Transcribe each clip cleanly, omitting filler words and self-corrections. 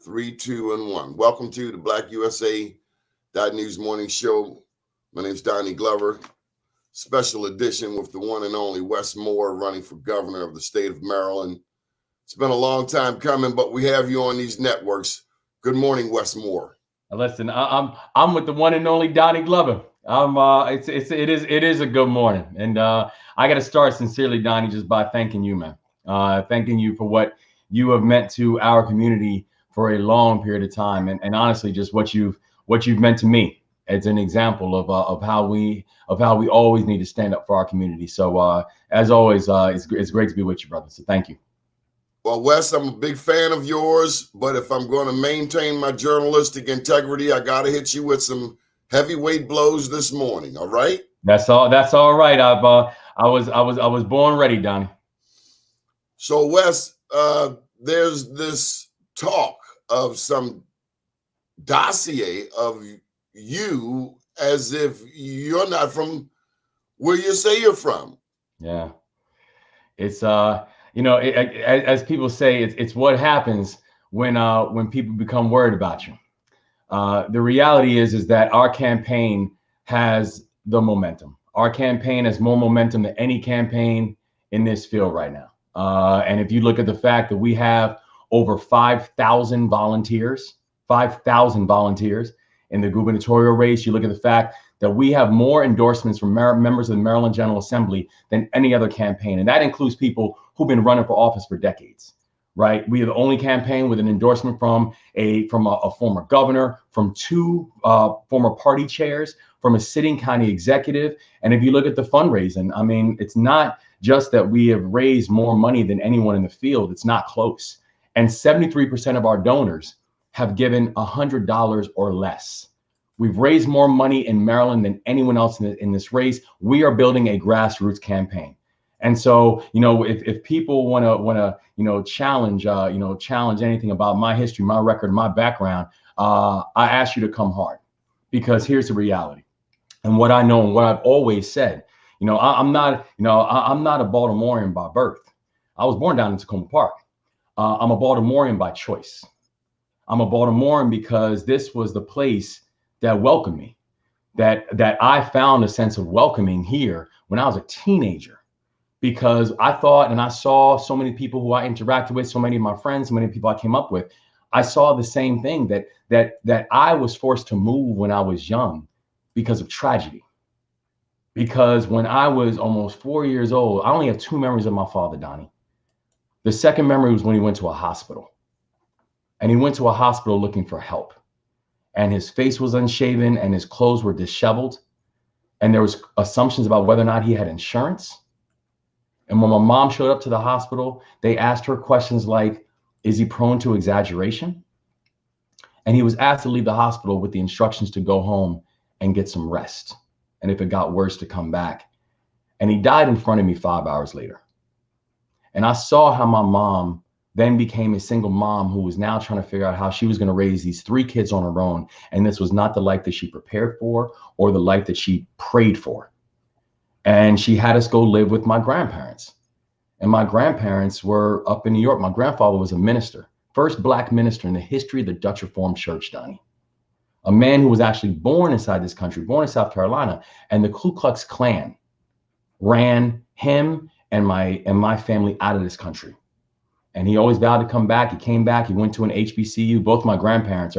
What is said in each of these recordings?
Three, two, and one. Welcome to the Black USA News Morning Show. My name's Donnie Glover. Special edition with the one and only Wes Moore running for governor of the state of Maryland. It's been a long time coming, but we have you on these networks. Good morning, Wes Moore. Listen, I'm with the one and only Donnie Glover. It is a good morning, and I got to start sincerely, Donnie, just by thanking you, man. Thanking you for what you have meant to our community for a long period of time, and honestly, just what you've meant to me. It's an example of how we always need to stand up for our community. So as always, it's great to be with you, brother. So thank you. Well, Wes, I'm a big fan of yours, but if I'm going to maintain my journalistic integrity, I got to hit you with some heavyweight blows this morning. All right? That's all. That's all right. I was born ready, Donnie. So, Wes, there's this talk of some dossier of you as if you're not from where you say you're from. Yeah, it's as people say, it's what happens when people become worried about you. The reality is that our campaign has the momentum. Our campaign has more momentum than any campaign in this field right now. And if you look at the fact that we have over 5,000 volunteers in the gubernatorial race, you look at the fact that we have more endorsements from members of the Maryland General Assembly than any other campaign. And that includes people who've been running for office for decades, right? We are the only campaign with an endorsement from a former governor, from two former party chairs, from a sitting county executive. And if you look at the fundraising, I mean, it's not just that we have raised more money than anyone in the field. It's not close. And 73% of our donors have given $100 or less. We've raised more money in Maryland than anyone else in this race. We are building a grassroots campaign. And so, if people want to challenge anything about my history, my record, my background, I ask you to come hard, because here's the reality. And what I know and what I've always said, I'm not a Baltimorean by birth. I was born down in Takoma Park. I'm a Baltimorean by choice. I'm a Baltimorean because this was the place that welcomed me, that I found a sense of welcoming here when I was a teenager, because I thought and I saw so many people who I interacted with, so many of my friends, so many people I came up with. I saw the same thing, that I was forced to move when I was young because of tragedy. Because when I was almost 4 years old, I only have two memories of my father, Donnie. The second memory was when he went to a hospital. And he went to a hospital looking for help. And his face was unshaven and his clothes were disheveled. And there was assumptions about whether or not he had insurance. And when my mom showed up to the hospital, they asked her questions like, is he prone to exaggeration? And he was asked to leave the hospital with the instructions to go home and get some rest. And if it got worse, to come back. And he died in front of me 5 hours later. And I saw how my mom then became a single mom who was now trying to figure out how she was going to raise these three kids on her own. And this was not the life that she prepared for or the life that she prayed for. And she had us go live with my grandparents. And my grandparents were up in New York. My grandfather was a minister, first Black minister in the history of the Dutch Reformed Church, Donnie. A man who was actually born inside this country, born in South Carolina. And the Ku Klux Klan ran him and my family out of this country. And he always vowed to come back. He came back. He went to an HBCU. Both my grandfathers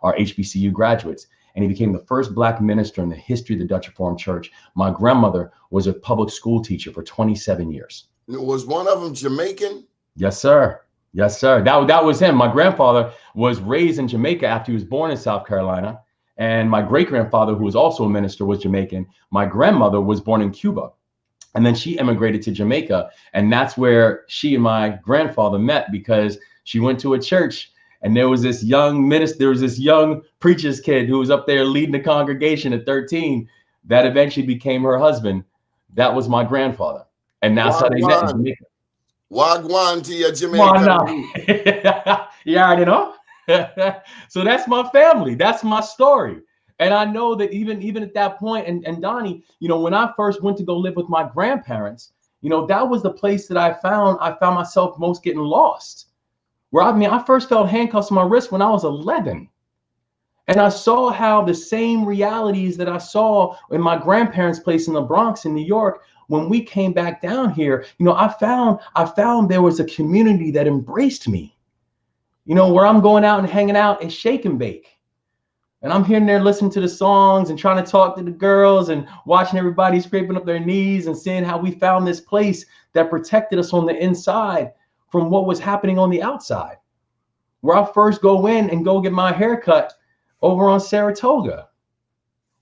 are HBCU graduates. And he became the first Black minister in the history of the Dutch Reformed Church. My grandmother was a public school teacher for 27 years. Was one of them Jamaican? Yes, sir. Yes, sir. That was him. My grandfather was raised in Jamaica after he was born in South Carolina. And my great-grandfather, who was also a minister, was Jamaican. My grandmother was born in Cuba. And then she immigrated to Jamaica. And that's where she and my grandfather met, because she went to a church and there was this young minister, there was this young preacher's kid who was up there leading the congregation at 13 that eventually became her husband. That was my grandfather. And that's how they met in Jamaica. Wagwan to your Jamaican. You already know. So that's my family. That's my story. And I know that even at that point, and Donnie, when I first went to go live with my grandparents, that was the place that I found myself most getting lost, Where I first felt handcuffs on my wrist when I was 11. And I saw how the same realities that I saw in my grandparents' place in the Bronx in New York, when we came back down here, I found there was a community that embraced me. Where I'm going out and hanging out at Shake and Bake. And I'm here and there listening to the songs and trying to talk to the girls and watching everybody scraping up their knees and seeing how we found this place that protected us on the inside from what was happening on the outside. Where I first go in and go get my hair cut over on Saratoga,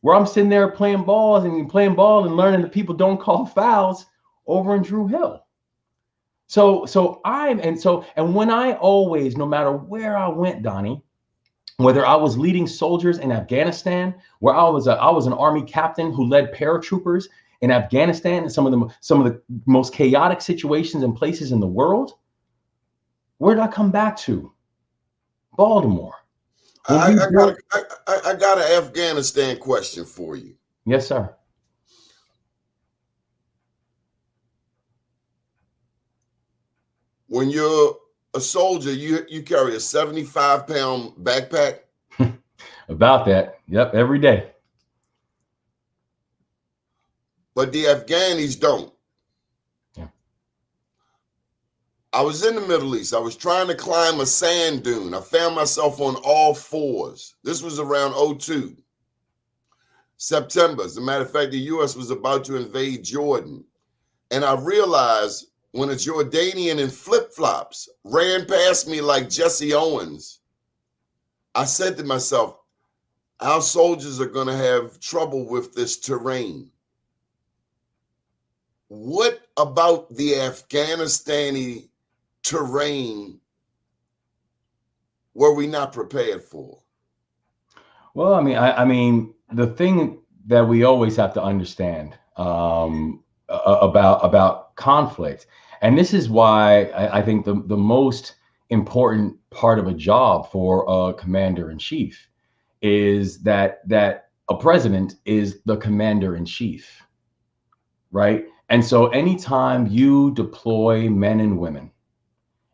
where I'm sitting there playing ball and learning that people don't call fouls over in Drew Hill. And when I always, no matter where I went, Donnie, whether I was leading soldiers in Afghanistan, where I was an Army captain who led paratroopers in Afghanistan and some of the most chaotic situations and places in the world, where did I come back to? Baltimore. I got an Afghanistan question for you. Yes, sir. When you're a soldier, you carry a 75-pound backpack. About that. Yep, every day. But the Afghanis don't. Yeah. I was in the Middle East. I was trying to climb a sand dune. I found myself on all fours. This was around 2002. September. As a matter of fact, the U.S. was about to invade Jordan. And I realized when a Jordanian in flip-flops ran past me like Jesse Owens, I said to myself, our soldiers are going to have trouble with this terrain. What about the Afghanistani terrain were we not prepared for? Well, I mean, the thing that we always have to understand about conflict, and this is why I think the most important part of a job for a commander in chief is that a president is the commander in chief, right? And so anytime you deploy men and women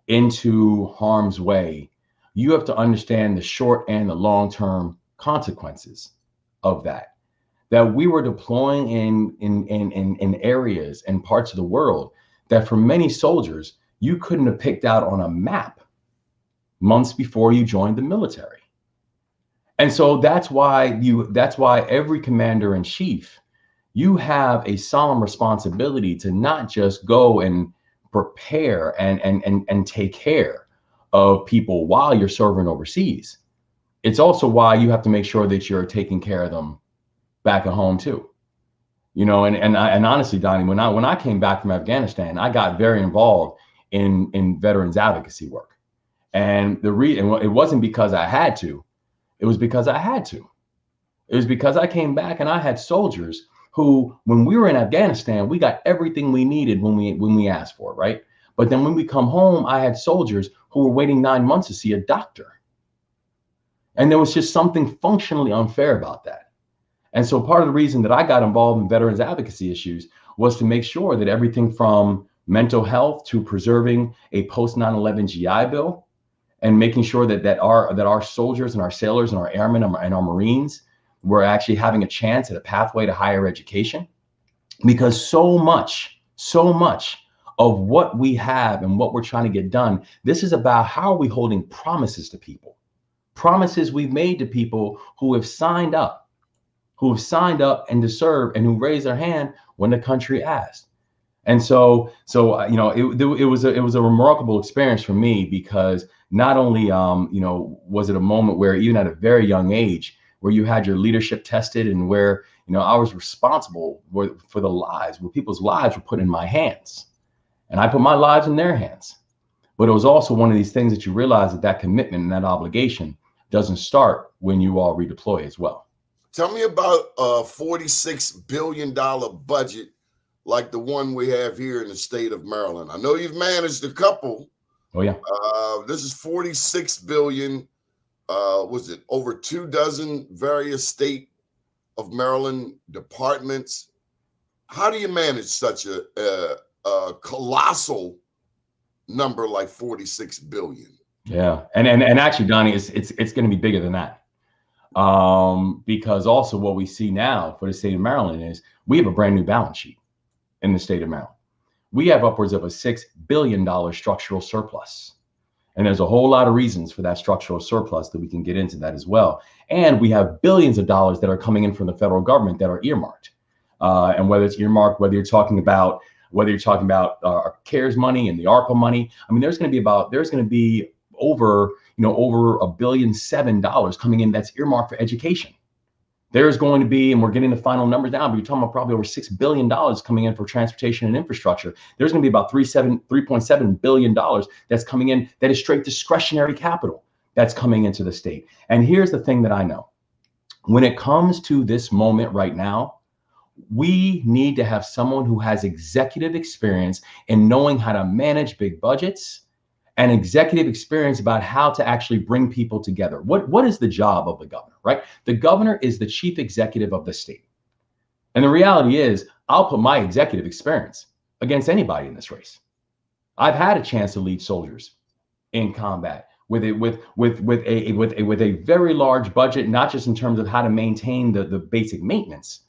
into harm's way, you have to understand the short and the long-term consequences of that. That we were deploying in areas and parts of the world that for many soldiers, you couldn't have picked out on a map months before you joined the military. And so that's why every commander in chief, you have a solemn responsibility to not just go and prepare and take care of people while you're serving overseas. It's also why you have to make sure that you're taking care of them back at home too. And honestly, Donnie, when I came back from Afghanistan, I got very involved in veterans advocacy work. And the reason, it wasn't because I had to, it was because I had to. It was because I came back and I had soldiers who, when we were in Afghanistan, we got everything we needed when we asked for it, right? But then when we come home, I had soldiers who were waiting 9 months to see a doctor. And there was just something functionally unfair about that. And so part of the reason that I got involved in veterans advocacy issues was to make sure that everything from mental health to preserving a post 9/11 GI Bill and making sure that our soldiers and our sailors and our airmen and our Marines were actually having a chance at a pathway to higher education. Because so much of what we have and what we're trying to get done, this is about how are we holding promises to people, promises we've made to people who have signed up and to serve and who raised their hand when the country asked. And so it was a remarkable experience for me, because not only was it a moment where even at a very young age where you had your leadership tested and where I was responsible for the lives, where people's lives were put in my hands and I put my lives in their hands. But it was also one of these things that you realize that commitment and that obligation doesn't start when you all redeploy as well. Tell me about a $46 billion budget like the one we have here in the state of Maryland. I know you've managed a couple. Oh, yeah. This is $46 billion. Was it over 24 various state of Maryland departments? How do you manage such a colossal number like $46 billion? Yeah, and actually, Donnie, it's going to be bigger than that. Because also what we see now for the state of Maryland is we have a brand new balance sheet in the state of Maryland. We have upwards of a $6 billion structural surplus. And there's a whole lot of reasons for that structural surplus that we can get into that as well. And we have billions of dollars that are coming in from the federal government that are earmarked. And whether it's earmarked, whether you're talking about CARES money and the ARPA money, I mean, there's going to be over over $1.7 billion coming in that's earmarked for education. There's going to be, and we're getting the final numbers now, but you're talking about probably over $6 billion coming in for transportation and infrastructure. There's going to be about $3.7 billion that's coming in that is straight discretionary capital that's coming into the state. And here's the thing that I know. When it comes to this moment right now, we need to have someone who has executive experience in knowing how to manage big budgets and executive experience about how to actually bring people together. What is the job of the governor, right? The governor is the chief executive of the state. And the reality is, I'll put my executive experience against anybody in this race. I've had a chance to lead soldiers in combat with a very large budget, not just in terms of how to maintain the basic maintenance,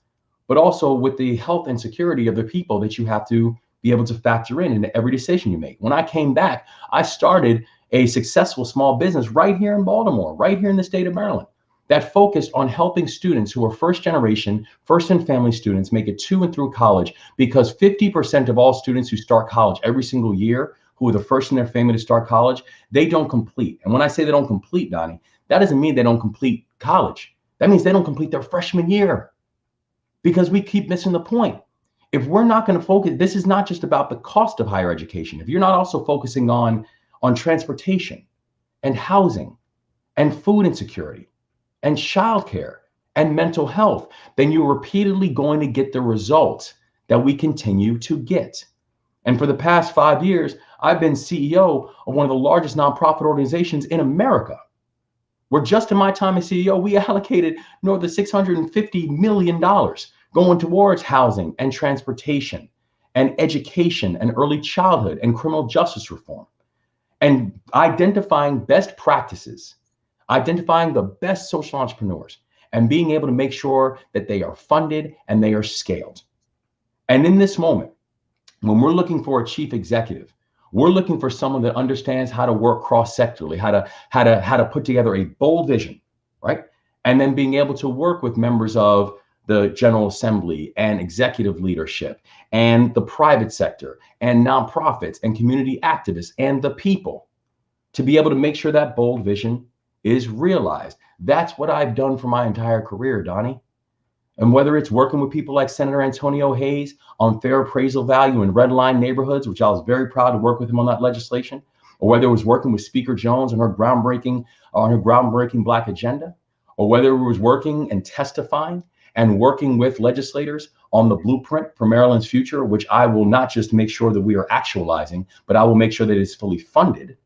but also with the health and security of the people that you have to be able to factor in into every decision you make. When I came back, I started a successful small business right here in Baltimore, right here in the state of Maryland, that focused on helping students who are first generation, first and family students make it to and through college, because 50% of all students who start college every single year, who are the first in their family to start college, they don't complete. And when I say they don't complete, Donnie, that doesn't mean they don't complete college. That means they don't complete their freshman year, because we keep missing the point. If we're not going to focus, this is not just about the cost of higher education. If you're not also focusing on transportation and housing and food insecurity and childcare and mental health, then you're repeatedly going to get the results that we continue to get. And for the past 5 years, I've been CEO of one of the largest nonprofit organizations in America, where just in my time as CEO, we allocated north of $650 million going towards housing and transportation and education and early childhood and criminal justice reform, and identifying best practices, identifying the best social entrepreneurs, and being able to make sure that they are funded and they are scaled. And in this moment, when we're looking for a chief executive, we're looking for someone that understands how to work cross-sectorally, how to put together a bold vision, right? And then being able to work with members of the General Assembly and executive leadership and the private sector and nonprofits and community activists and the people to be able to make sure that bold vision is realized. That's what I've done for my entire career, Donnie. And whether it's working with people like Senator Antonio Hayes on fair appraisal value in red line neighborhoods, which I was very proud to work with him on that legislation, or whether it was working with Speaker Jones on her groundbreaking Black agenda, or whether it was working and testifying and working with legislators on the blueprint for Maryland's future, which I will not just make sure that we are actualizing, but I will make sure that it's fully funded.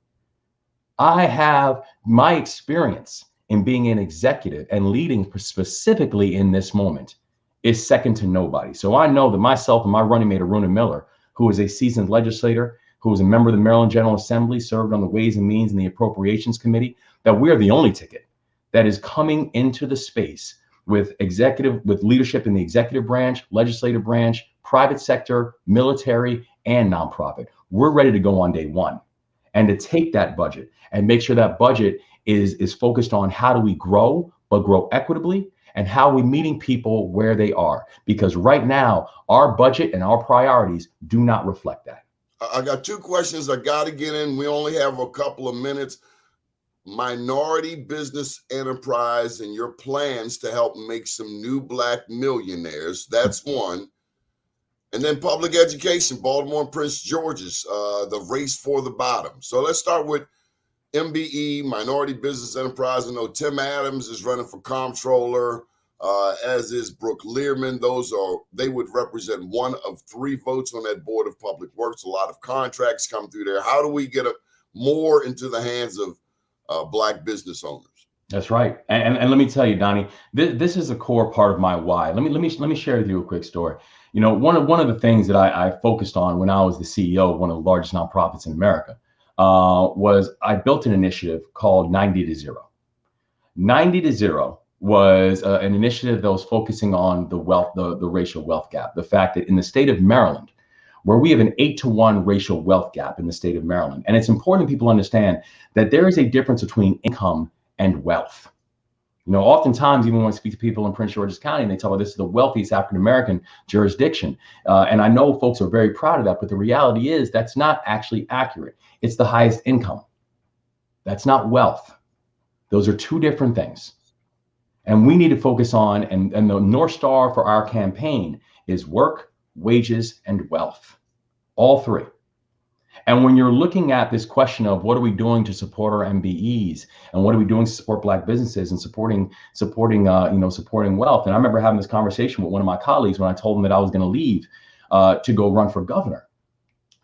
I have my experience in being an executive and leading specifically in this moment is second to nobody. So I know that myself and my running mate, Aruna Miller, who is a seasoned legislator, who is a member of the Maryland General Assembly, served on the Ways and Means and the Appropriations Committee, that we're the only ticket that is coming into the space with leadership in the executive branch, legislative branch, private sector, military, and nonprofit. We're ready to go on day one and to take that budget and make sure that budget is focused on how do we grow, but grow equitably, and how are we meeting people where they are. Because right now, our budget and our priorities do not reflect that. I got two questions I got to get in. We only have a couple of minutes. Minority business enterprise and your plans to help make some new Black millionaires. That's one. And then public education, Baltimore and Prince George's, the race for the bottom. So let's start with MBE, Minority Business Enterprise. I know Tim Adams is running for comptroller, as is Brooke Learman. They would represent one of 3 votes on that Board of Public Works. A lot of contracts come through there. How do we get more into the hands of Black business owners? That's right. And let me tell you, Donnie, this is a core part of my why. Let me share with you a quick story. One of the things that I focused on when I was the CEO of one of the largest nonprofits in America was I built an initiative called 90 to 0. 90 to 0 was an initiative that was focusing on the racial wealth gap. The fact that in the state of Maryland, where we have an 8-to-1 racial wealth gap in the state of Maryland, and it's important people understand that there is a difference between income and wealth. You know, oftentimes, even when I speak to people in Prince George's County, and they tell me this is the wealthiest African-American jurisdiction. And I know folks are very proud of that, but the reality is that's not actually accurate. It's the highest income. That's not wealth. Those are two different things. And we need to focus on, and the North Star for our campaign is work, wages, and wealth. All three. And when you're looking at this question of what are we doing to support our MBEs and what are we doing to support Black businesses and supporting wealth. And I remember having this conversation with one of my colleagues when I told them that I was going to leave to go run for governor.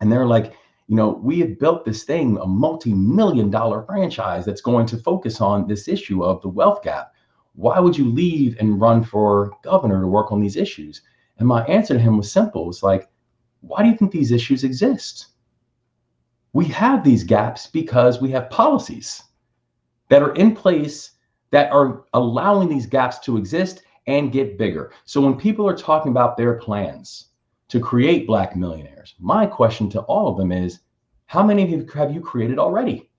And they're like, you know, we have built this thing, a multi-million-dollar franchise that's going to focus on this issue of the wealth gap. Why would you leave and run for governor to work on these issues? And my answer to him was simple. It's like, why do you think these issues exist? We have these gaps because we have policies that are in place that are allowing these gaps to exist and get bigger. So when people are talking about their plans to create Black millionaires, my question to all of them is, how many of you have you created already?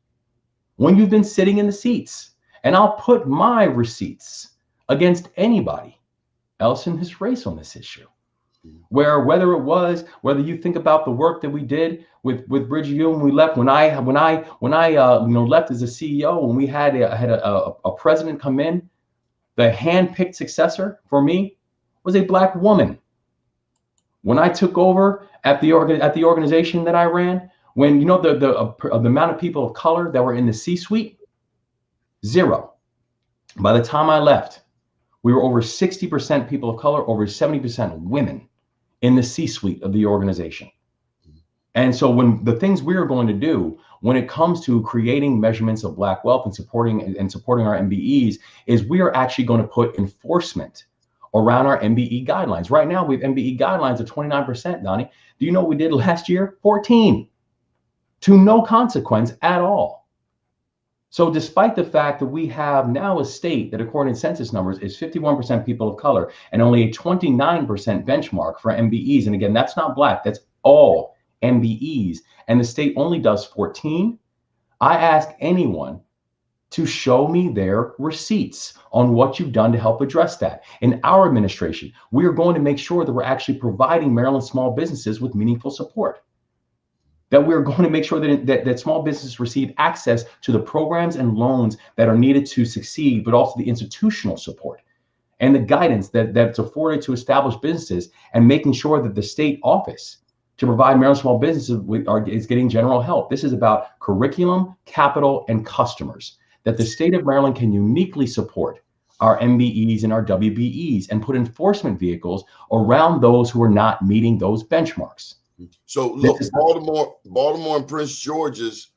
When you've been sitting in the seats, and I'll put my receipts against anybody else in this race on this issue. Whether you think about the work that we did with Bridgeview when we left, when I left as a CEO, when we had a president come in, the hand-picked successor for me was a Black woman. When I took over at the organization that I ran, when you know the amount of people of color that were in the C-suite, 0. By the time I left, we were over 60% people of color, over 70% women in the C-suite of the organization. And so when the things we are going to do when it comes to creating measurements of Black wealth and supporting our MBEs is we are actually going to put enforcement around our MBE guidelines. Right now, we have MBE guidelines of 29%, Donnie. Do you know what we did last year? 14, to no consequence at all. So despite the fact that we have now a state that, according to census numbers, is 51% people of color and only a 29% benchmark for MBEs. And again, that's not Black, that's all MBEs. And the state only does 14. I ask anyone to show me their receipts on what you've done to help address that. In our administration, we are going to make sure that we're actually providing Maryland small businesses with meaningful support. That we're going to make sure that small businesses receive access to the programs and loans that are needed to succeed, but also the institutional support and the guidance that's afforded to established businesses, and making sure that the state office to provide Maryland small businesses is getting general help. This is about curriculum, capital, and customers, that the state of Maryland can uniquely support our MBEs and our WBEs and put enforcement vehicles around those who are not meeting those benchmarks. So look, Baltimore and Prince George's,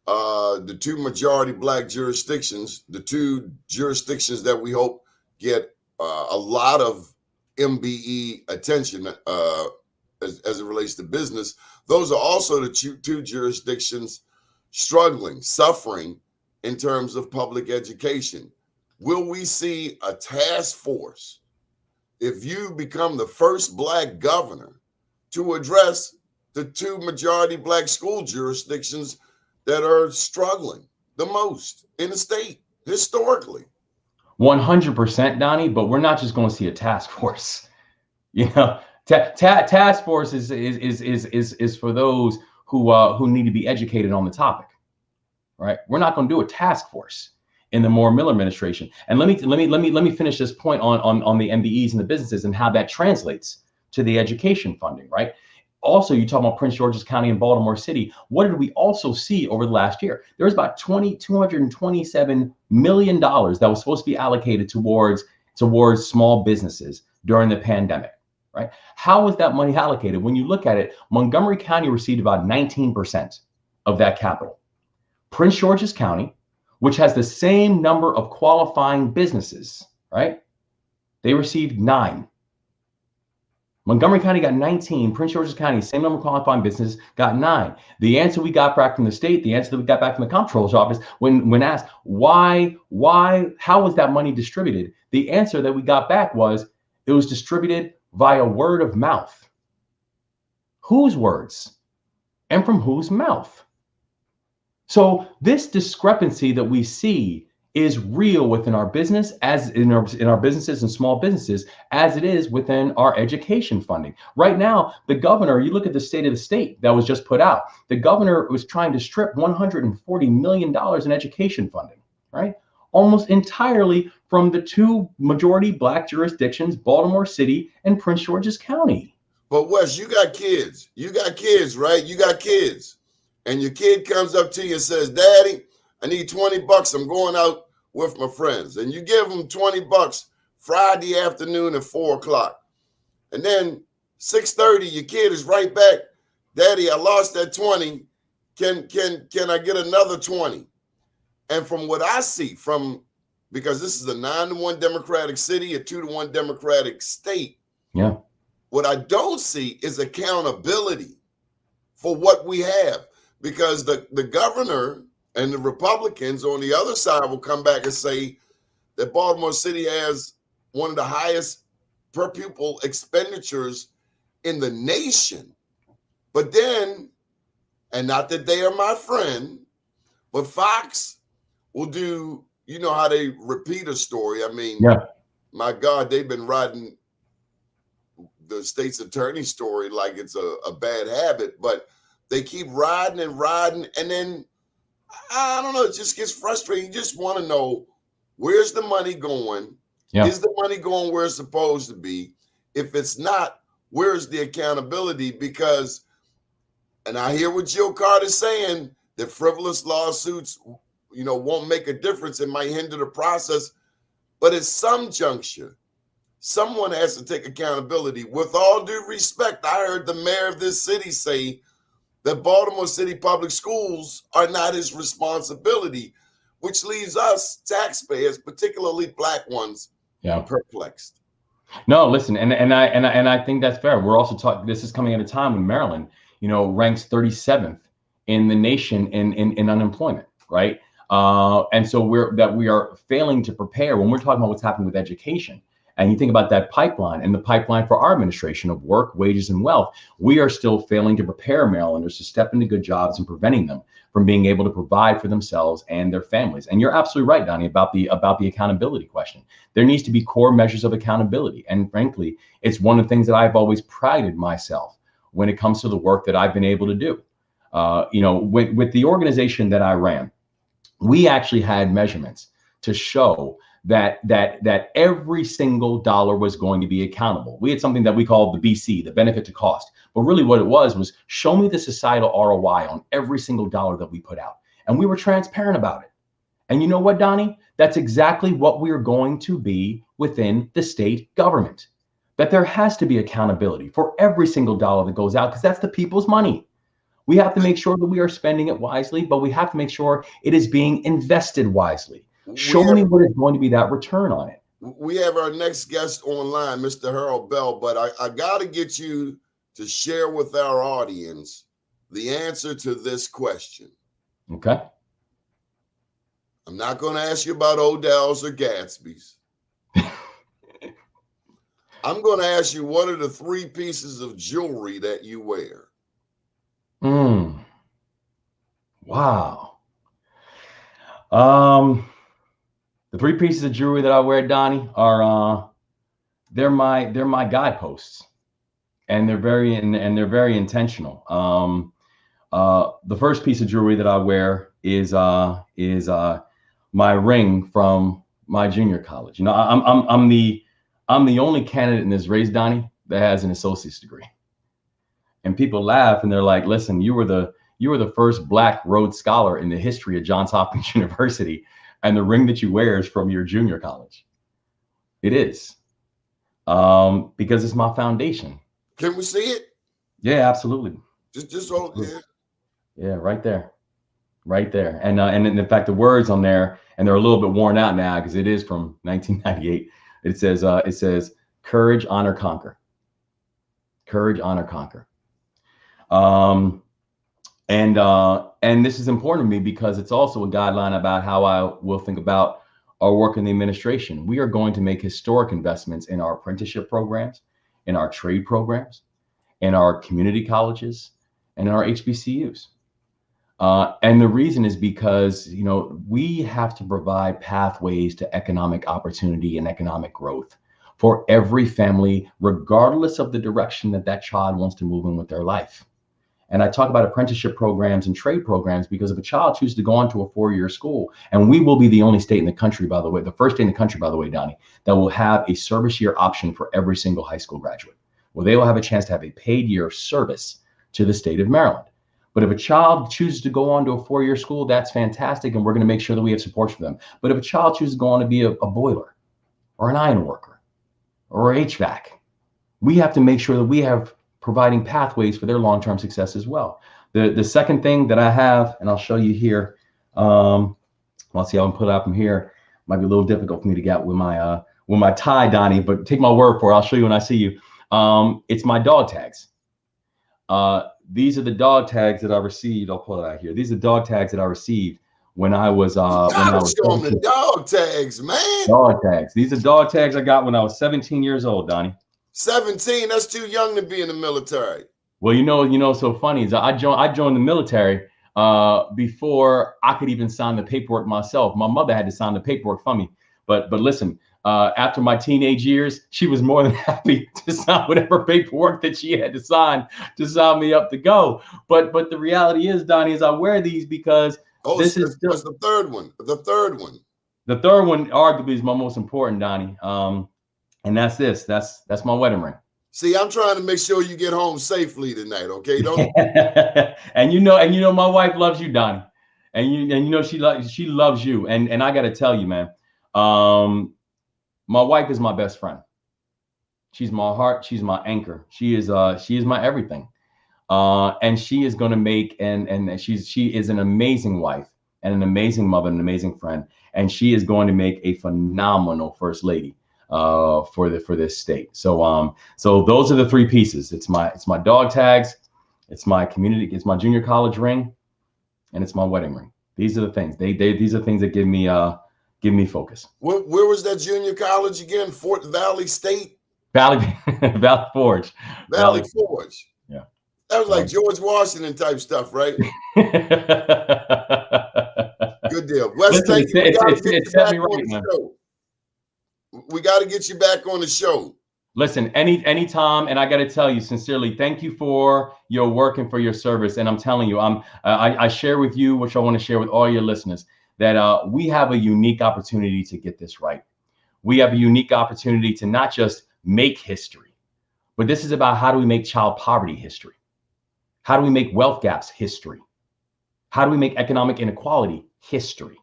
the two majority Black jurisdictions, the two jurisdictions that we hope get a lot of MBE attention as it relates to business. Those are also the two jurisdictions struggling, suffering in terms of public education. Will we see a task force if you become the first Black governor to address the two majority Black school jurisdictions that are struggling the most in the state historically? 100%, Donnie, but we're not just going to see a task force. You know, task force is for those who need to be educated on the topic, right? We're not going to do a task force in the Moore-Miller administration. And let me finish this point on the MBEs and the businesses and how that translates to the education funding, right? Also, you talk about Prince George's County and Baltimore City. What did we also see over the last year? There was about $227 million that was supposed to be allocated towards small businesses during the pandemic, right? How was that money allocated? When you look at it, Montgomery County received about 19% of that capital. Prince George's County, which has the same number of qualifying businesses, right? They received 9. Montgomery County got 19. Prince George's County, same number of qualifying businesses, got 9. The answer we got back from the state, the answer that we got back from the comptroller's office, when asked how was that money distributed? The answer that we got back was it was distributed via word of mouth. Whose words? And from whose mouth? So this discrepancy that we see is real within our business, as in our businesses and small businesses, as it is within our education funding. Right now, the governor, you look at the state of the state that was just put out, the governor was trying to strip $140 million in education funding, right? Almost entirely from the 2 majority Black jurisdictions, Baltimore City and Prince George's County. But Wes, you got kids, right? You got kids. And your kid comes up to you and says, Daddy, I need $20. I'm going out with my friends. And you give them $20 Friday afternoon at 4:00. And then 6:30, your kid is right back. Daddy, I lost that 20. Can I get another 20? And from what I see, because this is a 9-1 Democratic city, a 2-1 Democratic state. Yeah. What I don't see is accountability for what we have. Because the governor and the Republicans on the other side will come back and say that Baltimore City has one of the highest per pupil expenditures in the nation. But then, and not that they are my friend, but Fox will do, you know how they repeat a story. I mean, yeah. My God, they've been riding the state's attorney story like it's a bad habit, but they keep riding, and then I don't know, it just gets frustrating. You just want to know, where's the money going? Yeah. Is the money going where it's supposed to be? If it's not, where's the accountability? Because, and I hear what Jill Carter's saying, that frivolous lawsuits, won't make a difference. It might hinder the process. But at some juncture, someone has to take accountability. With all due respect, I heard the mayor of this city say that Baltimore City public schools are not his responsibility, which leaves us taxpayers, particularly Black ones, perplexed. No, listen, and I think that's fair. We're also talking. This is coming at a time when Maryland, ranks 37th in the nation in unemployment, right? And so we are failing to prepare when we're talking about what's happening with education. And you think about that pipeline and the pipeline for our administration of work, wages, and wealth. We are still failing to prepare Marylanders to step into good jobs and preventing them from being able to provide for themselves and their families. And you're absolutely right, Donnie, about the accountability question. There needs to be core measures of accountability. And frankly, it's one of the things that I've always prided myself when it comes to the work that I've been able to do. With the organization that I ran, we actually had measurements to show that every single dollar was going to be accountable. We had something that we called the BC, the benefit to cost. But really what it was show me the societal ROI on every single dollar that we put out. And we were transparent about it. And you know what, Donnie? That's exactly what we are going to be within the state government. That there has to be accountability for every single dollar that goes out, because that's the people's money. We have to make sure that we are spending it wisely, but we have to make sure it is being invested wisely. Show me what is going to be that return on it. We have our next guest online, Mr. Harold Bell, but I got to get you to share with our audience the answer to this question. Okay. I'm not going to ask you about Odell's or Gatsby's. I'm going to ask you, what are the 3 pieces of jewelry that you wear? Wow. The 3 pieces of jewelry that I wear, Donnie, are they're my guideposts, and they're very intentional. The first piece of jewelry that I wear is my ring from my junior college. I'm the only candidate in this race, Donnie, that has an associate's degree. And people laugh and they're like, "Listen, you were the first Black Rhodes Scholar in the history of Johns Hopkins University, and the ring that you wear is from your junior college." It is, because it's my foundation. Can we see it? Yeah, absolutely. Just hold it. Yeah, right there. And in fact, the words on there, and they're a little bit worn out now because it is from 1998. It says, "Courage, honor, conquer." Courage, honor, conquer. And this is important to me because it's also a guideline about how I will think about our work in the administration. We are going to make historic investments in our apprenticeship programs, in our trade programs, in our community colleges, and in our HBCUs. And the reason is because, we have to provide pathways to economic opportunity and economic growth for every family, regardless of the direction that child wants to move in with their life. And I talk about apprenticeship programs and trade programs because if a child chooses to go on to a 4-year school, and we will be the only state in the country, by the way, the first state in the country, by the way, Donnie, that will have a service year option for every single high school graduate, where they will have a chance to have a paid year of service to the state of Maryland. But if a child chooses to go on to a 4-year school, that's fantastic, and we're going to make sure that we have support for them. But if a child chooses to go on to be a boiler or an iron worker or HVAC, we have to make sure that we have providing pathways for their long-term success as well. The second thing that I have, and I'll show you here, I'll see how I can put it up from here. Might be a little difficult for me to get with my tie, Donnie, but take my word for it. I'll show you when I see you. It's my dog tags. These are the dog tags that I received. I'll pull it out here. These are dog tags that I received when I was show them the dog tags, man. Dog tags. These are dog tags I got when I was 17 years old, Donnie. 17, that's too young to be in the military. Well, so funny is I joined the military before I could even sign the paperwork myself. My mother had to sign the paperwork for me. But listen, after my teenage years, she was more than happy to sign whatever paperwork that she had to sign me up to go. But the reality is, Donnie, is I wear these because this is just the third one. The third one. The third one arguably is my most important, Donnie. And that's this. That's my wedding ring. See, I'm trying to make sure you get home safely tonight, okay? Don't. and you know, my wife loves you, Donnie, and she loves you. And I got to tell you, man, my wife is my best friend. She's my heart. She's my anchor. She is my everything. And she is going to make and she is an amazing wife and an amazing mother, and an amazing friend, and she is going to make a phenomenal first lady for this state. So those are the three pieces. It's my dog tags, it's my junior college ring, and it's my wedding ring. These are the things. These are things that give me focus. Where was that junior college again? Fort Valley State? Valley Forge. Valley Forge. Yeah. That was like George Washington type stuff, right? Good deal. Wes, thank you. We got to get you back on the show. Listen, anytime, and I got to tell you sincerely, thank you for your work and for your service. And I'm telling you, I share with you, which I want to share with all your listeners, that we have a unique opportunity to get this right. We have a unique opportunity to not just make history, but this is about how do we make child poverty history? How do we make wealth gaps history? How do we make economic inequality history?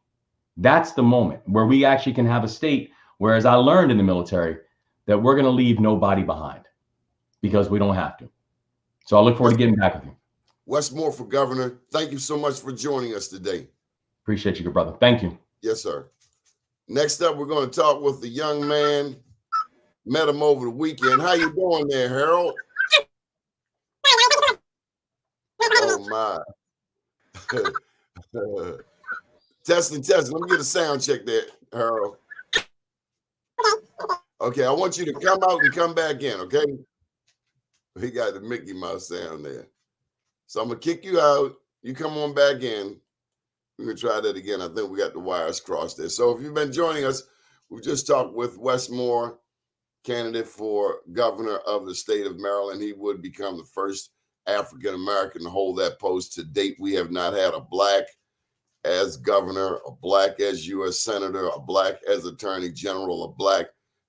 That's the moment where we actually can have a state where, as I learned in the military, that we're going to leave nobody behind because we don't have to. So I look forward to getting back with you. Wes Moore for governor. Thank you so much for joining us today. Appreciate you, good brother. Thank you. Yes, sir. Next up, we're going to talk with the young man. Met him over the weekend. How you doing there, Harold? Oh, my. Testing. Let me get a sound check there, Harold. Okay, I want you to come out and come back in, okay? He got the Mickey Mouse sound there. So I'm going to kick you out. You come on back in. We're going to try that again. I think we got the wires crossed there. So if you've been joining us, we just talked with Wes Moore, candidate for governor of the state of Maryland. He would become the first African-American to hold that post. To date, we have not had a black as governor, a black as U.S. senator, a black as attorney general, a black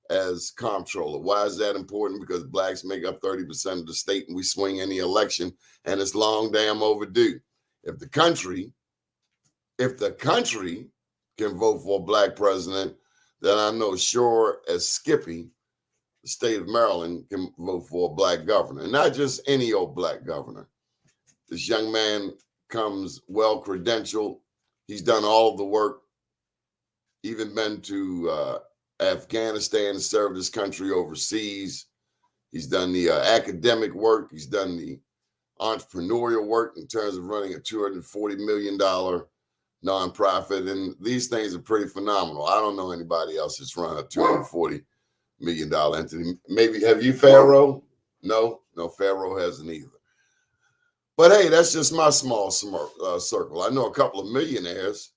as comptroller. Why is that important? Because blacks make up 30% of the state and we swing any election, and it's long damn overdue. If the country can vote for a black president, then I know sure as Skippy, the state of Maryland can vote for a black governor, and not just any old black governor. This young man comes well credentialed. He's done all the work, even been to Afghanistan and served his country overseas. He's done the academic work. He's done the entrepreneurial work in terms of running a $240 million nonprofit. And these things are pretty phenomenal. I don't know anybody else that's run a $240 million entity. Maybe, have you, Pharaoh? No, Pharaoh hasn't either. But hey, that's just my small circle. I know a couple of millionaires,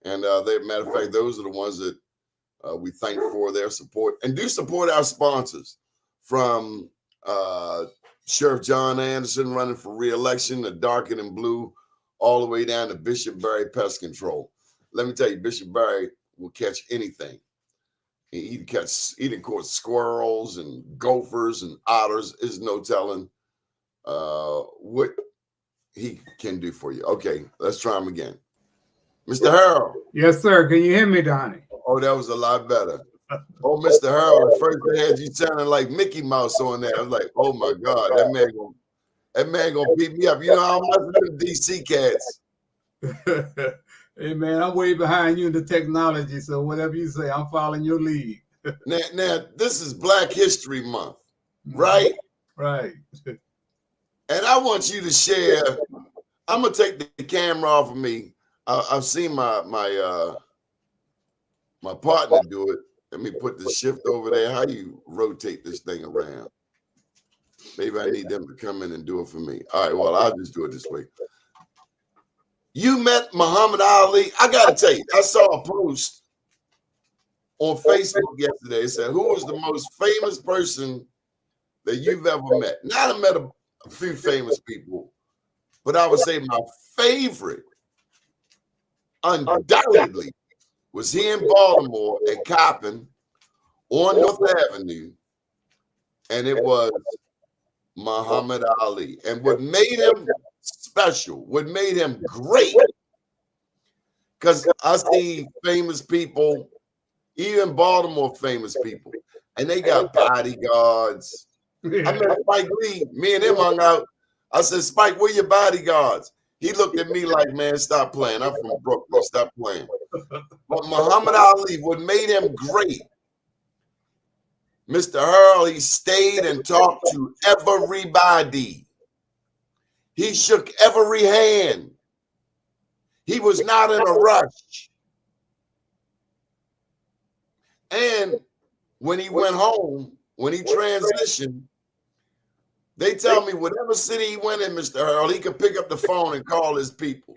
and matter of fact, those are the ones that we thank for their support, and do support our sponsors, from Sheriff John Anderson running for re-election, the Darken and Blue, all the way down to Bishop Barry Pest Control. Let me tell you, Bishop Barry will catch anything. He can catch squirrels and gophers and otters. There's no telling what he can do for you. Okay, let's try him again. Mr. Harold. Yes, sir. Can you hear me, Donnie? Oh, that was a lot better. Oh, Mr. Harold, at first they had you sounding like Mickey Mouse on there. I was like, oh my God, that man gonna beat me up. You know how much of them DC cats. Hey man, I'm way behind you in the technology, so whatever you say, I'm following your lead. Now this is Black History Month, right? Right. And I want you to share. I'm gonna take the camera off of me. I've seen my partner do it. Let me put the shift over there. How you rotate this thing around? Maybe I need them to come in and do it for me. All right, well, I'll just do it this way. You met Muhammad Ali. I got to tell you, I saw a post on Facebook yesterday. It said, who was the most famous person that you've ever met? Now, I met a few famous people, but I would say my favorite, undoubtedly, was here in Baltimore at Coppin on North Avenue, and it was Muhammad Ali. And what made him special, what made him great, because I see famous people, even Baltimore famous people, and they got bodyguards. I met Spike Lee, me and him hung out. I said, Spike, where your bodyguards? He looked at me like, man, stop playing. I'm from Brooklyn, stop playing. But Muhammad Ali, what made him great, Mr. Earl, he stayed and talked to everybody. He shook every hand. He was not in a rush. And when he went home, when he transitioned, they tell me whatever city he went in, Mr. Earl, he could pick up the phone and call his people.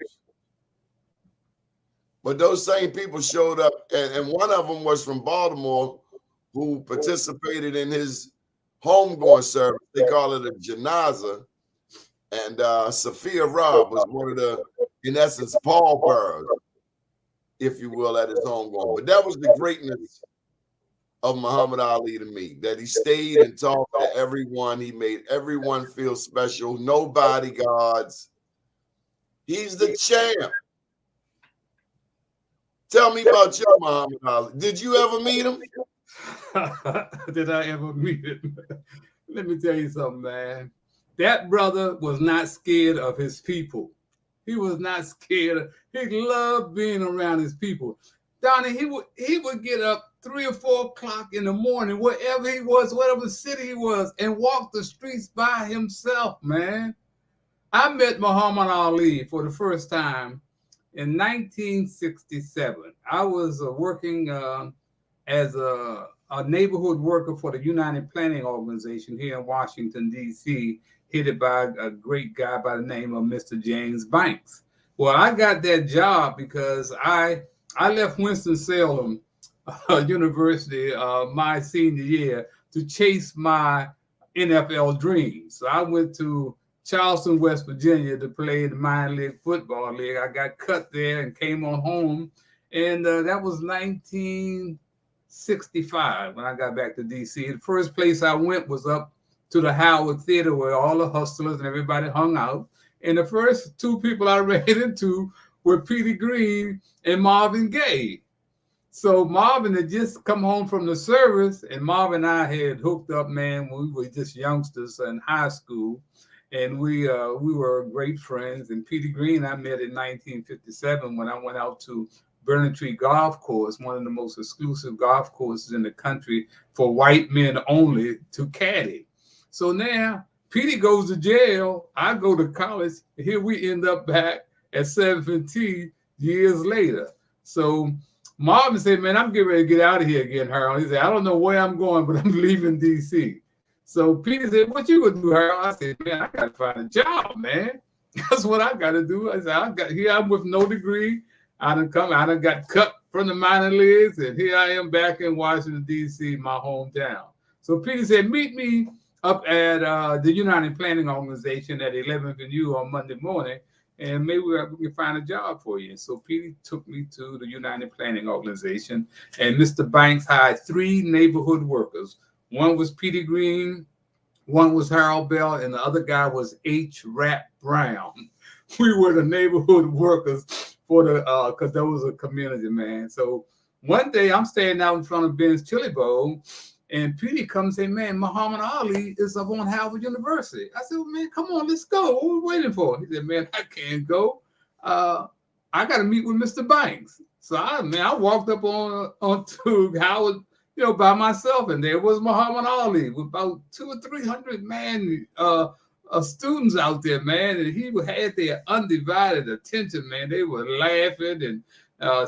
But those same people showed up, and one of them was from Baltimore, who participated in his homegoing service. They call it a janaza. And Sophia Robb was one of the, in essence, pallbearers, if you will, at his homegoing. But that was the greatness of Muhammad Ali to me, that he stayed and talked to everyone. He made everyone feel special. No bodyguards. He's the champ. Tell me about your Muhammad Ali. Did you ever meet him? Did I ever meet him? Let me tell you something, man. That brother was not scared of his people. He was not scared. He loved being around his people. Donnie, he would get up 3 or 4 o'clock in the morning, wherever he was, whatever city he was, and walk the streets by himself, man. I met Muhammad Ali for the first time in 1967. I was working as a neighborhood worker for the United Planning Organization here in Washington, D.C., headed by a great guy by the name of Mr. James Banks. Well, I got that job because I left Winston-Salem University my senior year to chase my NFL dreams. So I went to Charleston, West Virginia to play in the minor league football league. I got cut there and came on home. And that was 1965 when I got back to D.C. The first place I went was up to the Howard Theater where all the hustlers and everybody hung out. And the first 2 people I ran into were Petey Green and Marvin Gaye. So Marvin had just come home from the service, and Marvin and I had hooked up, man, when we were just youngsters in high school. And we were great friends. And Petey Green I met in 1957 when I went out to Burning Tree Golf Course, one of the most exclusive golf courses in the country for white men only, to caddy. So now Petey goes to jail. I go to college. Here we end up back at 7:15 years later. So Marvin said, man, I'm getting ready to get out of here again, Harold. He said, I don't know where I'm going, but I'm leaving D.C. So Petey said, what you gonna do, Harold? I said, man, I gotta find a job, man. That's what I gotta do. I said, here I'm with no degree. I done got cut from the minor leagues, and here I am back in Washington, D.C., my hometown. So Petey said, meet me up at the United Planning Organization at 11th and U on Monday morning, and maybe we can find a job for you. And so Petey took me to the United Planning Organization, and Mr. Banks hired 3 neighborhood workers. One was Petey Green, one was Harold Bell, and the other guy was H. Rap Brown. We were the neighborhood workers for the because there was a community, man. So one day I'm standing out in front of Ben's Chili Bowl, and Petey comes and say, man, Muhammad Ali is up on Howard University. I said, well, man, come on, let's go. What are we waiting for? He said, man, I can't go. I got to meet with Mr. Banks. So I walked up onto Howard, by myself, and there was Muhammad Ali with about 200 or 300 students out there, man, and he had their undivided attention, man. They were laughing and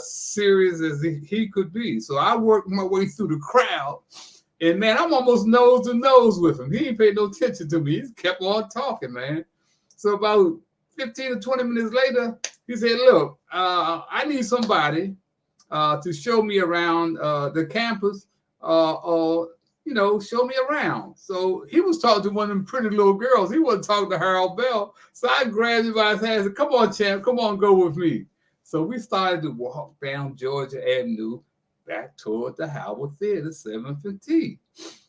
serious as he could be. So I worked my way through the crowd, and man, I'm almost nose to nose with him. He ain't paid no attention to me. He kept on talking, man. So about 15 or 20 minutes later, he said, look, I need somebody to show me around the campus, show me around. So he was talking to one of them pretty little girls. He wasn't talking to Harold Bell. So I grabbed him by his hand and said, come on, champ, come on, go with me. So we started to walk down Georgia Avenue back toward the Howard Theater, 7:15.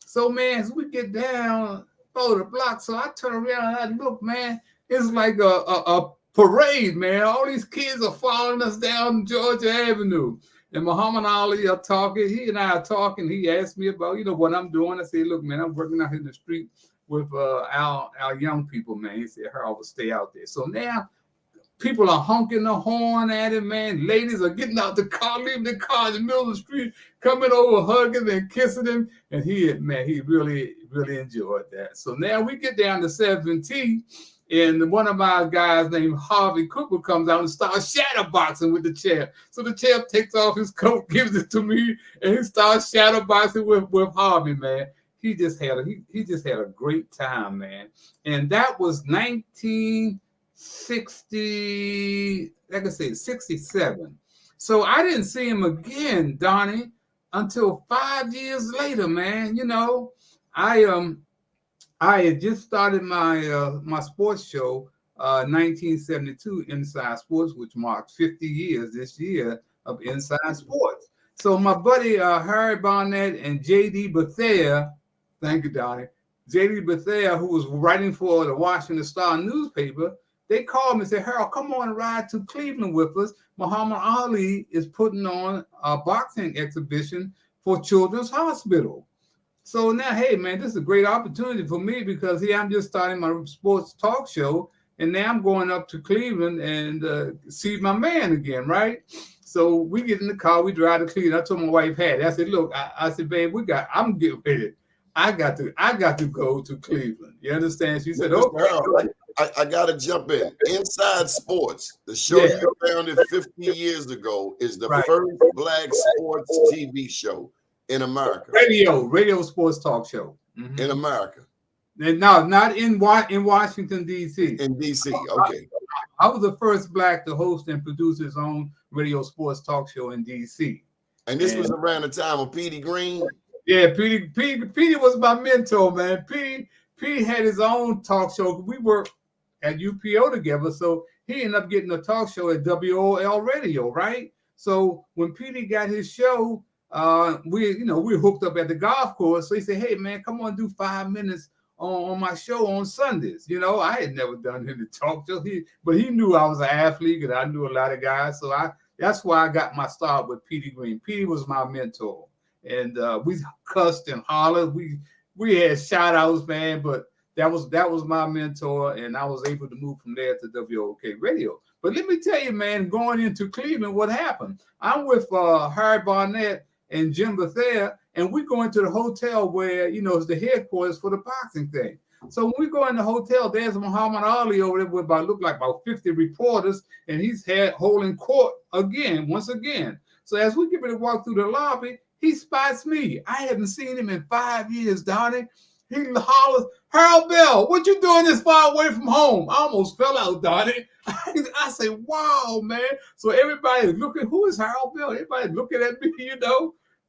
So, man, as we get down over the block, so I turn around and I look, man, it's like a parade, man. All these kids are following us down Georgia Avenue. And Muhammad Ali are talking. He and I are talking. He asked me about, what I'm doing. I said, look, man, I'm working out in the street with our young people, man. He said, Harold will stay out there. So now people are honking the horn at him, man. Ladies are getting out the car, leaving the car in the middle of the street, coming over, hugging and kissing him. And he really, really enjoyed that. So now we get down to 17. And one of my guys named Harvey Cooper comes out and starts shadowboxing with the champ. So the champ takes off his coat, gives it to me, and he starts shadowboxing with Harvey, man. He just had a great time, man. And that was 1960, like I said, 67. So I didn't see him again, Donnie, until 5 years later, man. I had just started my sports show, 1972 Inside Sports, which marks 50 years this year of Inside Sports. So my buddy Harry Barnett and J.D. Bethea, thank you, Donnie, J.D. Bethea, who was writing for the Washington Star newspaper, they called me and said, Harold, come on and ride to Cleveland with us. Muhammad Ali is putting on a boxing exhibition for Children's Hospital. So now, hey, man, this is a great opportunity for me because here I'm just starting my sports talk show, and now I'm going up to Cleveland and see my man again, right? So we get in the car, we drive to Cleveland. I told my wife, Hattie, I said, look, I said, babe, I'm getting ready. I got to go to Cleveland. You understand? She said, okay. I got to jump in. Inside Sports, the show you founded 50 years ago, is the first Black sports TV show in America. Radio sports talk show. Mm-hmm. In America. And no, not in Washington, D.C. In D.C., okay. I was the first Black to host and produce his own radio sports talk show in D.C. And this was around the time of Petey Green? Yeah, Petey was my mentor, man. Petey had his own talk show. We worked at UPO together, so he ended up getting a talk show at WOL Radio, right? So when Petey got his show, we hooked up at the golf course. So he said, hey, man, come on, do 5 minutes on my show on Sundays. I had never done any talk show, but he knew I was an athlete and I knew a lot of guys. So that's why I got my start with Petey Green. Petey was my mentor. And we cussed and hollered. We had shout outs, man, but that was my mentor, and I was able to move from there to WOK Radio. But let me tell you, man, going into Cleveland, what happened? I'm with Harry Barnett and Jim Bethea, and we go into the hotel where, it's the headquarters for the boxing thing. So when we go in the hotel, there's Muhammad Ali over there with look like about 50 reporters, and he's holding court once again. So as we get ready to walk through the lobby, he spots me. I haven't seen him in 5 years, Donnie. He hollers, Harold Bell, what you doing this far away from home? I almost fell out, Donnie. I say, wow, man. So everybody's looking, who is Harold Bell? Everybody's looking at me,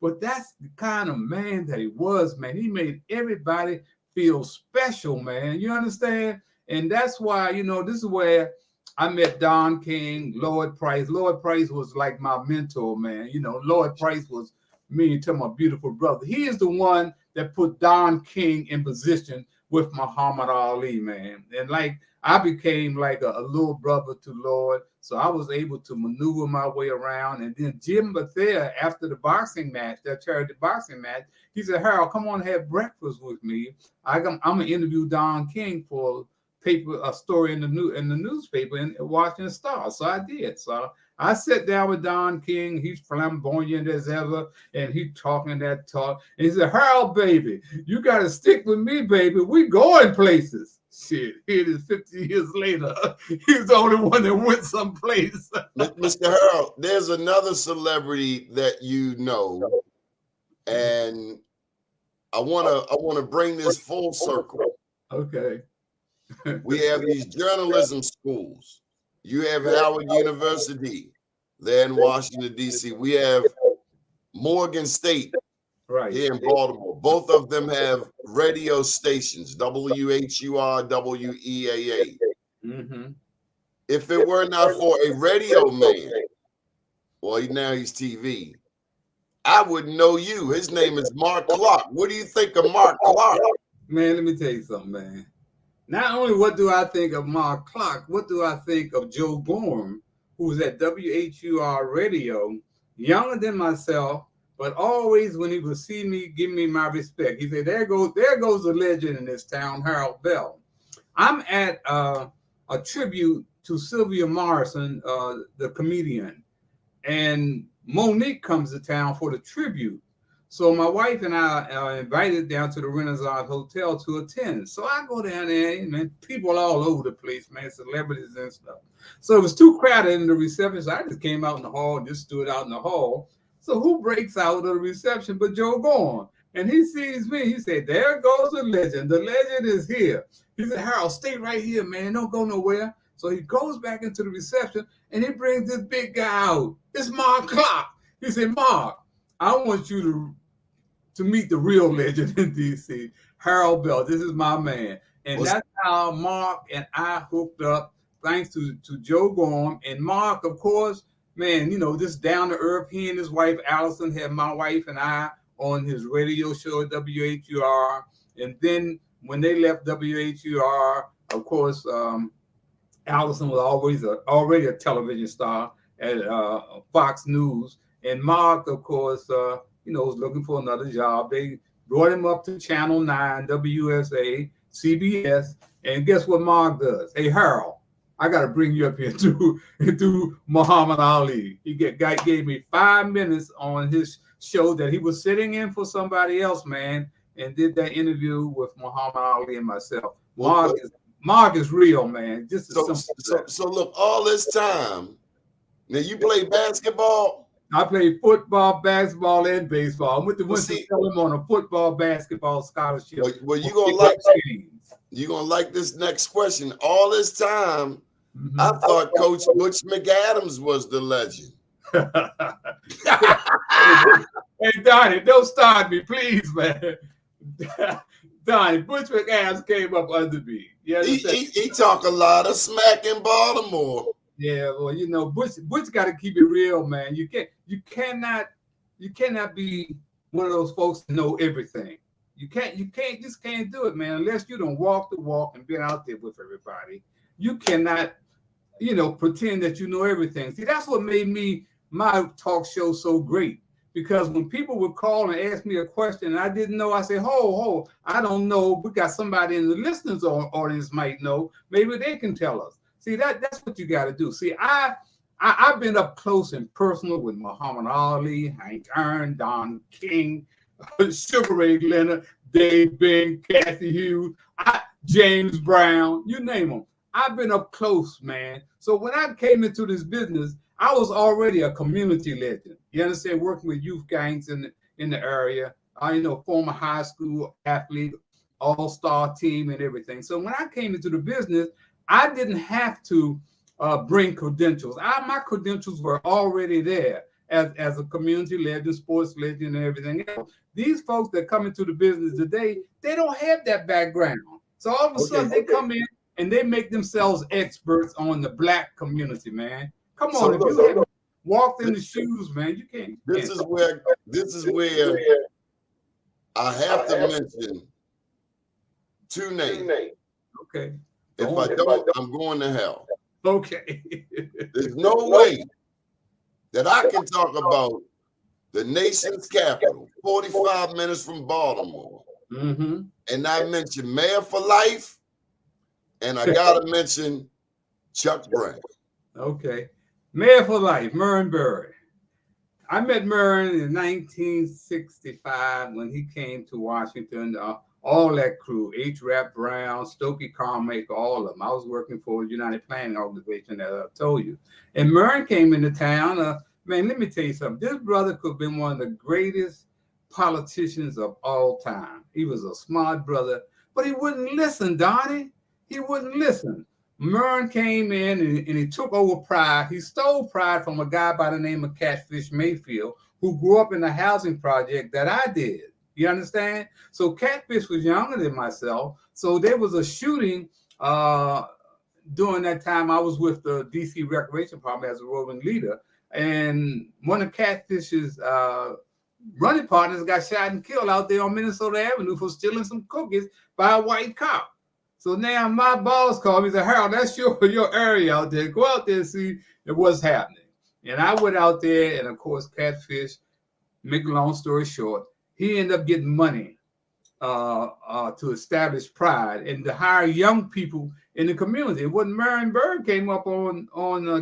But that's the kind of man that he was, man. He made everybody feel special, man. You understand? And that's why, this is where I met Don King, Lloyd Price. Lloyd Price was like my mentor, man. Lloyd Price was me to my beautiful brother. He is the one that put Don King in position with Muhammad Ali, man. And like I became like a little brother to Lloyd, so I was able to maneuver my way around. And then Jim Bethea, after the boxing match, that charity boxing match, he said, Harold, come on and have breakfast with me. I'm gonna interview Don King for a story in the newspaper in Washington Star. So I did. So I sat down with Don King. He's flamboyant as ever, and he talking that talk. And he said, Harold, baby, you got to stick with me, baby. We going places. Shit, here it is 50 years later. He's the only one that went someplace. Mr. Harold, there's another celebrity that you know, and I wanna bring this full circle. Okay. We have these journalism schools. You have Howard University there in Washington, D.C. We have Morgan State here in Baltimore. Both of them have radio stations, WHUR, WEAA. Mm-hmm. If it were not for a radio man, well, now he's TV, I wouldn't know you. His name is Mark Clark. What do you think of Mark Clark? Man, let me tell you something, man. Not only what do I think of Mark Clark, what do I think of Joe Gorham, who's at WHUR radio, younger than myself, but always when he would see me, give me my respect. He said, there goes the legend in this town, Harold Bell. I'm at a tribute to Sylvia Morrison, the comedian, and Monique comes to town for the tribute. So my wife and I are invited down to the Renaissance Hotel to attend. So I go down there, and people all over the place, man, celebrities and stuff. So it was too crowded in the reception. So I just came out in the hall, just stood out in the hall. So who breaks out of the reception but Joe Gorham? And he sees me. He said, there goes the legend. The legend is here. He said, Harold, stay right here, man. Don't go nowhere. So he goes back into the reception, and he brings this big guy out. It's Mark Clark. He said, Mark, I want you to meet the real legend in D.C., Harold Bell. This is my man. And that's how Mark and I hooked up, thanks to Joe Gorham. And Mark, of course, man, just down to earth. He and his wife, Allison, had my wife and I on his radio show at WHUR. And then when they left WHUR, of course, Allison was already a television star at Fox News. And Mark, of course, was looking for another job. They brought him up to Channel 9, WSA, CBS. And guess what Mark does? Hey, Harold, I got to bring you up here to Muhammad Ali. He gave me 5 minutes on his show that he was sitting in for somebody else, man, and did that interview with Muhammad Ali and myself. Mark is real, man. So look, all this time, now you play basketball? I played football, basketball, and baseball. I went to tell him on a football, basketball scholarship. Well, you're gonna like this next question. All this time, I thought Coach Butch McAdams was the legend. Hey, Donnie, don't start me, please, man. Donnie, Butch McAdams came up under me. He talk a lot of smack in Baltimore. Yeah, well, Butch got to keep it real, man. You cannot be one of those folks that know everything. You just can't do it, man, unless you don't walk the walk and been out there with everybody. You cannot, pretend that you know everything. See, that's what made my talk show so great. Because when people would call and ask me a question and I didn't know, I say, ho, I don't know. We got somebody in the listeners audience might know. Maybe they can tell us. See, that's what you got to do. See, I've been up close and personal with Muhammad Ali, Hank Aaron, Don King, Sugar Ray Leonard, Dave Bing, Kathy Hughes. James Brown, you name them. I've been up close, man. So when I came into this business, I was already a community legend. You understand? Working with youth gangs in the area. Former high school athlete, all-star team, and everything. So when I came into the business, I didn't have to bring credentials. My credentials were already there as a community legend, sports legend, and everything else. These folks that come into the business today, they don't have that background. So all of a sudden they come in and they make themselves experts on the black community, man. Come on, So if you haven't walked in the shoes, man, you can't. This is where I have to mention two names. Okay. If I don't, I'm going to hell. Okay. There's no way that I can talk about the nation's capital, 45 minutes from Baltimore, and I mention Mayor for Life, and I gotta mention Chuck Brown. Okay. Mayor for Life, Murray Berry. I met Murray in 1965 when he came to Washington. All that crew, H. Rap Brown, Stokey Carmaker, all of them. I was working for the United Planning Organization, that I told you. And Murray came into town. Man, let me tell you something. This brother could have been one of the greatest politicians of all time. He was a smart brother, but he wouldn't listen, Donnie. He wouldn't listen. Murray came in and he took over Pride. He stole Pride from a guy by the name of Catfish Mayfield, who grew up in the housing project that I did. You understand? So Catfish was younger than myself. So there was a shooting during that time. I was with the DC Recreation Department as a roving leader. And one of Catfish's running partners got shot and killed out there on Minnesota Avenue for stealing some cookies by a white cop. So now my boss called me and said, Harold, that's your area out there. Go out there and see what's happening. And I went out there, and of course, Catfish, make a long story short, he ended up getting money to establish Pride and to hire young people in the community. When Murray Berg came up on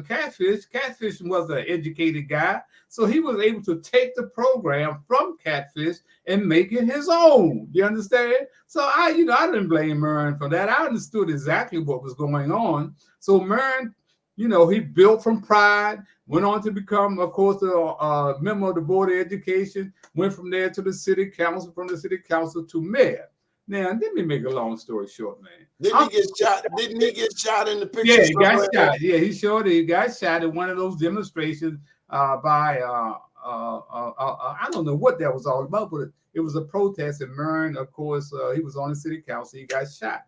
Catfish, Catfish was an educated guy, so he was able to take the program from Catfish and make it his own. You understand? So I didn't blame Murray for that. I understood exactly what was going on. So Murray, he built from Pride, went on to become, of course, a member of the Board of Education, went from there to the city council, from the city council to mayor. Now, let me make a long story short, man. Didn't he get shot? Didn't he get shot in the picture? Yeah, he got shot. Yeah, he sure did. He got shot at one of those demonstrations by, I don't know what that was all about, but it was a protest. And Murray, of course, he was on the city council. He got shot.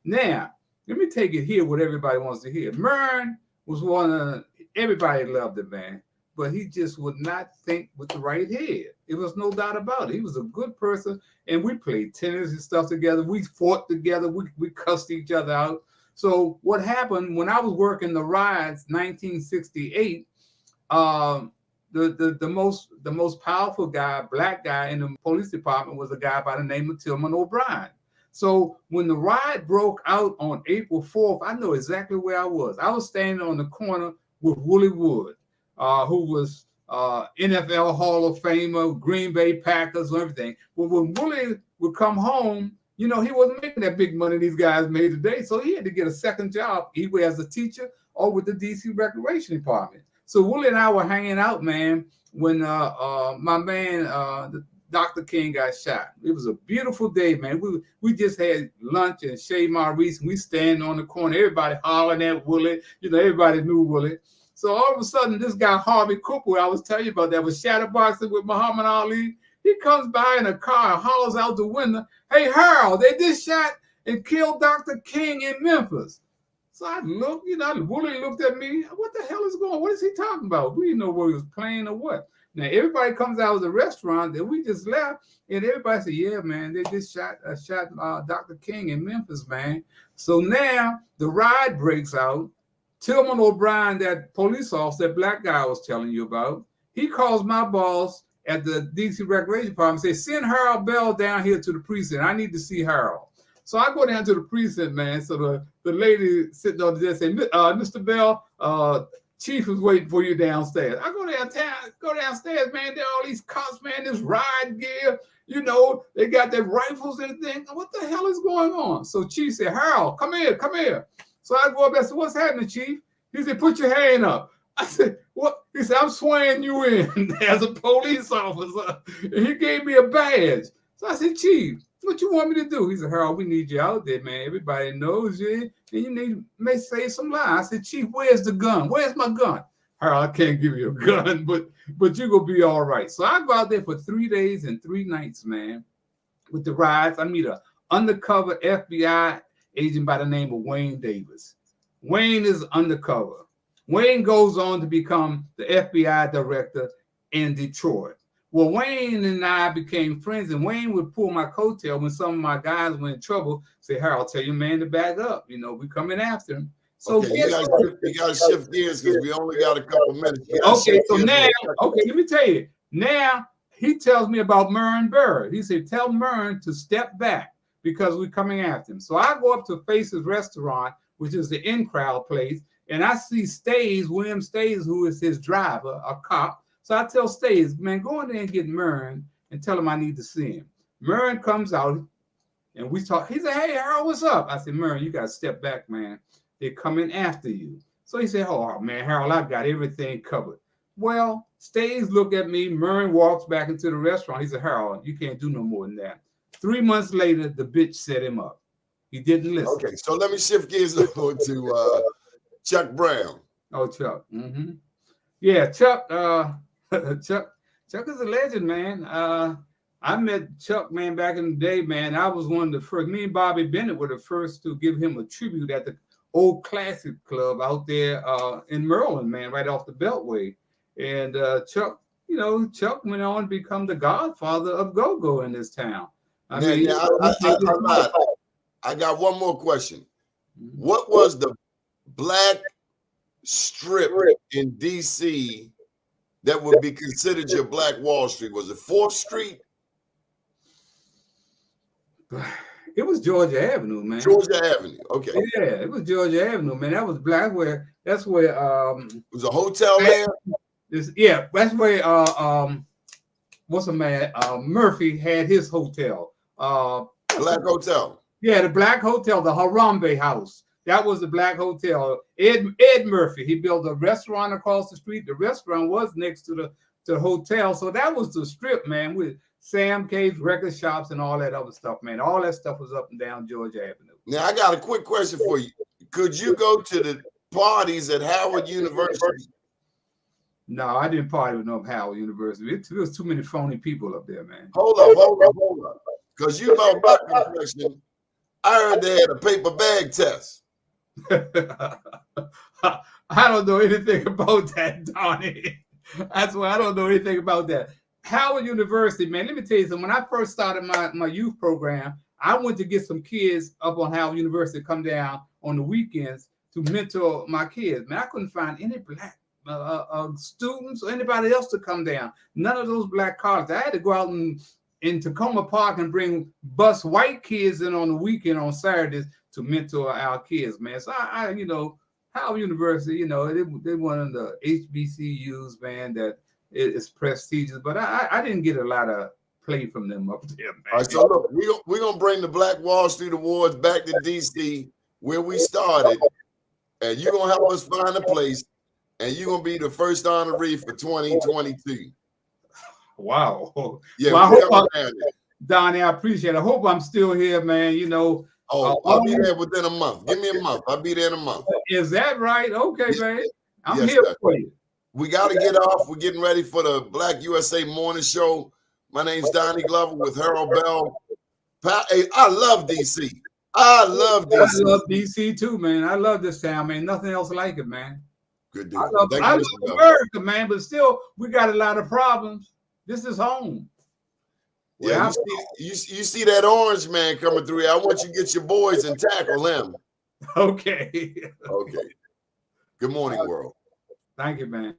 Now, let me take it here what everybody wants to hear. Murray was everybody loved the man, but he just would not think with the right head. It was no doubt about it. He was a good person, and we played tennis and stuff together. We fought together. We cussed each other out. So what happened when I was working the riots, 1968, the most powerful guy, black guy in the police department was a guy by the name of Tillman O'Brien. So when the riot broke out on April 4th, I know exactly where I was. I was standing on the corner with Willie Wood, who was NFL Hall of Famer, Green Bay Packers, and everything. But when Willie would come home, he wasn't making that big money these guys made today. So he had to get a second job, either as a teacher or with the DC Recreation Department. So Willie and I were hanging out, man, when my man, Dr. King got shot. It was a beautiful day, man. We just had lunch and Shea Maurice, and we standing on the corner, everybody hollering at Willie. Everybody knew Willie. So all of a sudden, this guy, Harvey Cooper, I was telling you about, that was shadowboxing with Muhammad Ali. He comes by in a car and hollers out the window, "Hey, Harold, they just shot and killed Dr. King in Memphis." So I looked, Willie looked at me. What the hell is going on? What is he talking about? We didn't know where he was playing or what. Now, everybody comes out of the restaurant, and we just left, and everybody said, "Yeah, man, they just shot Dr. King in Memphis, man." So now the riot breaks out. Tillman O'Brien, that police officer, that black guy I was telling you about, he calls my boss at the DC Recreation Department and says, "Send Harold Bell down here to the precinct. I need to see Harold." So I go down to the precinct, man. So the lady sitting on the desk said, "Mr. Bell, Chief is waiting for you downstairs. I go downstairs, man. There are all these cops, man, this riot gear. You know, they got their rifles and things. What the hell is going on? So Chief said, Harold, come here, come here. So I go up there. I said, what's happening, Chief? He said, put your hand up. I said, what? He said, I'm swearing you in as a police officer. And he gave me a badge. So I said, Chief, what you want me to do? He said, Harold, we need you out there, man. Everybody knows you. And you may say some lies. I said, Chief, where's the gun? Where's my gun? Harold, I can't give you a gun, but you're going to be all right. So I go out there for 3 days and 3 nights, man, with the riots. I meet an undercover FBI agent by the name of Wayne Davis. Wayne is undercover. Wayne goes on to become the FBI director in Detroit. Well, Wayne and I became friends, and Wayne would pull my coattail when some of my guys were in trouble. Say, Harold, tell your man to back up. You know, we coming after him. So okay, you gotta shift gears because we only got a couple minutes. Okay, so now, let me tell you. Now he tells me about Mern Bird. He said, tell Mern to step back because we're coming after him. So I go up to Face's restaurant, which is the in-crowd place, and I see William Stays, who is his driver, a cop. So I tell Stays, man, go in there and get Mern and tell him I need to see him. Mern comes out and we talk. He said, hey, Harold, what's up? I said, Mern, you got to step back, man. They're coming after you. So he said, oh, man, Harold, I got everything covered. Well, Stays look at me. Mern walks back into the restaurant. He said, Harold, you can't do no more than that. 3 months later, the bitch set him up. He didn't listen. Okay, so let me shift gears over to Chuck Brown. Oh, Chuck. Mm-hmm. Yeah, Chuck. Chuck is a legend, man. I met Chuck, man, back in the day, man. I was one of the first. Me and Bobby Bennett were the first to give him a tribute at the Old Classic Club out there in Maryland, man, right off the Beltway. And Chuck, Chuck went on to become the godfather of go-go in this town. I got one more question. What was the black strip in DC that would be considered your Black Wall Street? Was it 4th Street? It was Georgia Avenue, man. Georgia Avenue. Okay. Yeah, it was Georgia Avenue, man. That was black. That's where it was a hotel there. That's where what's the man? Murphy had his hotel. Black Hotel. Yeah, the Black Hotel, the Harambe House. That was the Black Hotel. Ed Murphy. He built a restaurant across the street. The restaurant was next to the hotel. So that was the strip, man, with Sam Cave's record shops and all that other stuff, man. All that stuff was up and down Georgia Avenue. Now, I got a quick question for you. Could you go to the parties at Howard University? No, I didn't party with no Howard University. There was too many phony people up there, man. Hold up. Because you know my complexion. I heard they had a paper bag test. I don't know anything about that, Doni. That's why I don't know anything about that. Howard University, man, let me tell you something. When I first started my youth program, I went to get some kids up on Howard University to come down on the weekends to mentor my kids. Man, I couldn't find any black students or anybody else to come down. None of those black colleges. I had to go out in Takoma Park and bus white kids in on the weekend on Saturdays to mentor our kids, man. So I Howard University, they're one of the HBCUs, man, that is prestigious, but I didn't get a lot of play from them up there, man. All right, so look, we're gonna bring the Black Wall Street Awards back to DC where we started, and you're gonna help us find a place, and you're gonna be the first honoree for 2022. Wow. Yeah, well, Donnie, I appreciate it. I hope I'm still here, man. I'll be there within a month. Give me a month. I'll be there in a month. Is that right? Okay, man. I'm here for you. We got to get off. We're getting ready for the Black USA Morning Show. My name's Donnie Glover with Harold Bell. Hey, I love DC. I love DC too, man. I love this town, man. Nothing else like it, man. Good deal. I love America, man, but still, we got a lot of problems. This is home. Yeah, you see that orange man coming through here. I want you to get your boys and tackle him. Okay. Okay. Good morning, world. Thank you, man.